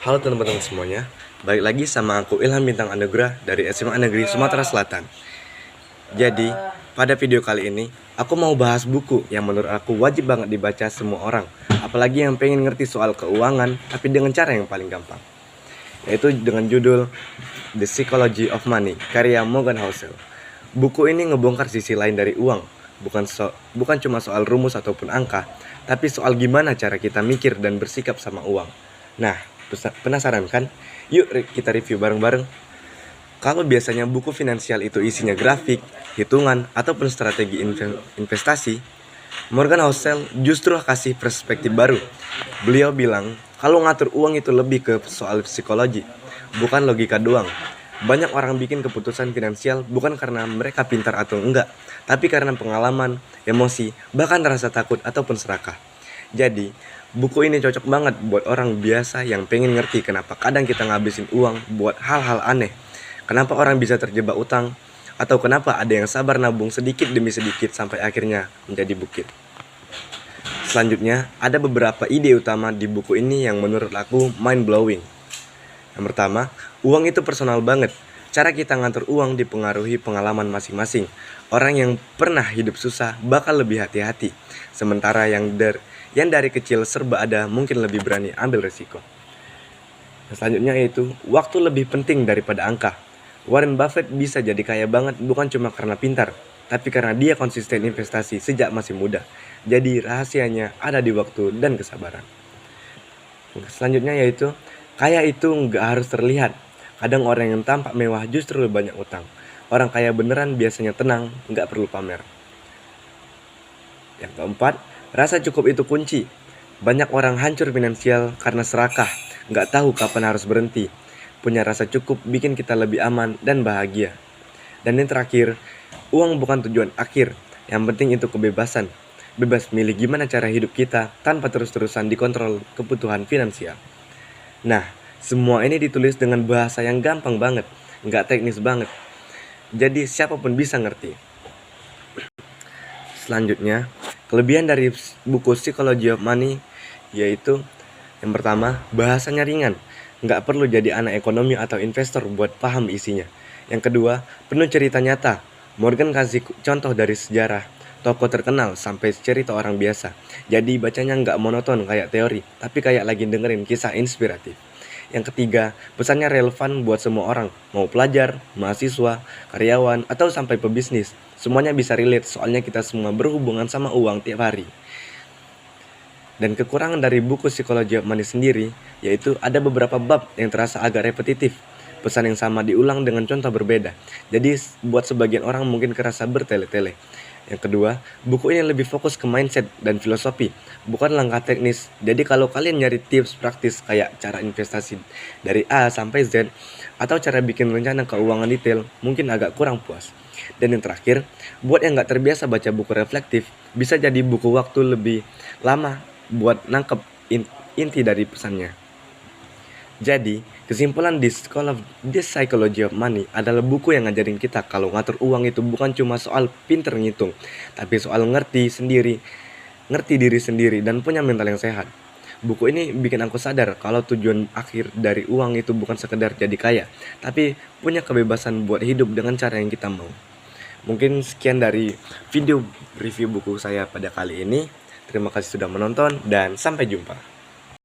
Halo teman-teman semuanya, balik lagi sama aku Ilham Bintang Anugrah dari SMA Negeri Sumatera Selatan. Jadi, pada video kali ini, aku mau bahas buku yang menurut aku wajib banget dibaca semua orang, apalagi yang pengen ngerti soal keuangan, tapi dengan cara yang paling gampang, yaitu dengan judul The Psychology of Money, karya Morgan Housel. Buku ini ngebongkar sisi lain dari uang, bukan cuma soal rumus ataupun angka, tapi soal gimana cara kita mikir dan bersikap sama uang. Nah, penasaran kan? Yuk kita review bareng-bareng. Kalau biasanya buku finansial itu isinya grafik, hitungan, ataupun strategi investasi, Morgan Housel justru kasih perspektif baru. Beliau bilang, kalau ngatur uang itu lebih ke soal psikologi, bukan logika doang. Banyak orang bikin keputusan finansial bukan karena mereka pintar atau enggak, tapi karena pengalaman, emosi, bahkan rasa takut ataupun serakah. Jadi, buku ini cocok banget buat orang biasa yang pengen ngerti kenapa kadang kita ngabisin uang buat hal-hal aneh. Kenapa orang bisa terjebak utang, atau kenapa ada yang sabar nabung sedikit demi sedikit sampai akhirnya menjadi bukit. Selanjutnya, ada beberapa ide utama di buku ini yang menurut aku mind-blowing. Yang pertama, uang itu personal banget. Cara kita ngatur uang dipengaruhi pengalaman masing-masing. Orang yang pernah hidup susah bakal lebih hati-hati, sementara yang dari kecil serba ada mungkin lebih berani ambil resiko. Selanjutnya yaitu, waktu lebih penting daripada angka. Warren Buffett bisa jadi kaya banget bukan cuma karena pintar, tapi karena dia konsisten investasi sejak masih muda. Jadi rahasianya ada di waktu dan kesabaran. Selanjutnya yaitu, kaya itu nggak harus terlihat. Kadang orang yang tampak mewah justru lebih banyak utang. Orang kaya beneran biasanya tenang, nggak perlu pamer. Yang keempat, rasa cukup itu kunci. Banyak orang hancur finansial karena serakah, nggak tahu kapan harus berhenti. Punya rasa cukup bikin kita lebih aman dan bahagia. Dan yang terakhir, uang bukan tujuan akhir. Yang penting itu kebebasan. Bebas milih gimana cara hidup kita tanpa terus-terusan dikontrol kebutuhan finansial. Nah, semua ini ditulis dengan bahasa yang gampang banget, nggak teknis banget. Jadi siapapun bisa ngerti. Selanjutnya, kelebihan dari buku Psychology of Money yaitu yang pertama, bahasanya ringan. Nggak perlu jadi anak ekonomi atau investor buat paham isinya. Yang kedua, penuh cerita nyata. Morgan kasih contoh dari sejarah, tokoh terkenal sampai cerita orang biasa. Jadi bacanya nggak monoton kayak teori, tapi kayak lagi dengerin kisah inspiratif. Yang ketiga, pesannya relevan buat semua orang, mau pelajar, mahasiswa, karyawan, atau sampai pebisnis. Semuanya bisa relate soalnya kita semua berhubungan sama uang tiap hari. Dan kekurangan dari buku Psychology of Money sendiri, yaitu ada beberapa bab yang terasa agak repetitif. Pesan yang sama diulang dengan contoh berbeda. Jadi buat sebagian orang mungkin kerasa bertele-tele. Yang kedua, buku ini lebih fokus ke mindset dan filosofi, bukan langkah teknis. Jadi kalau kalian nyari tips praktis kayak cara investasi dari A sampai Z, atau cara bikin rencana keuangan detail, mungkin agak kurang puas. Dan yang terakhir, buat yang gak terbiasa baca buku reflektif, bisa jadi buku waktu lebih lama buat nangkep inti dari pesannya. Jadi, kesimpulan The Psychology of Money adalah buku yang ngajarin kita kalau ngatur uang itu bukan cuma soal pinter ngitung, tapi soal ngerti diri sendiri dan punya mental yang sehat. Buku ini bikin aku sadar kalau tujuan akhir dari uang itu bukan sekedar jadi kaya, tapi punya kebebasan buat hidup dengan cara yang kita mau. Mungkin sekian dari video review buku saya pada kali ini. Terima kasih sudah menonton dan sampai jumpa.